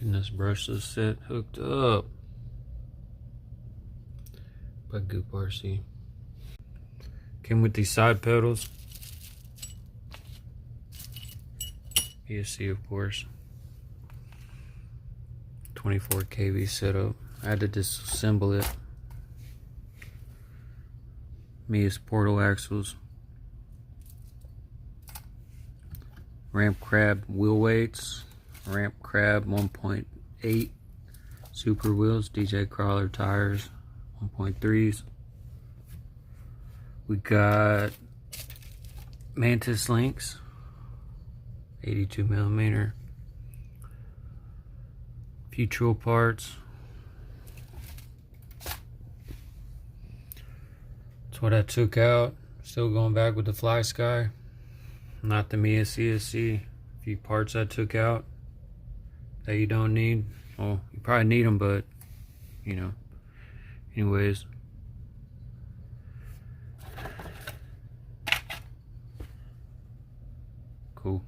Getting this brushless set hooked up by Goop RC. Came with these side pedals. ESC, of course. 24 kV setup. I had to disassemble it. Mia's portal axles. Ramp crab wheel weights. Ramp crab 1.8 super wheels. DJ crawler tires 1.3s. We got mantis links 82mm. Few tool parts. That's what I took out. Still going back with the Fly Sky. Not the Mia CSC. A few parts I took out that you don't need. Well, you probably need them, but you know. Anyways. Cool.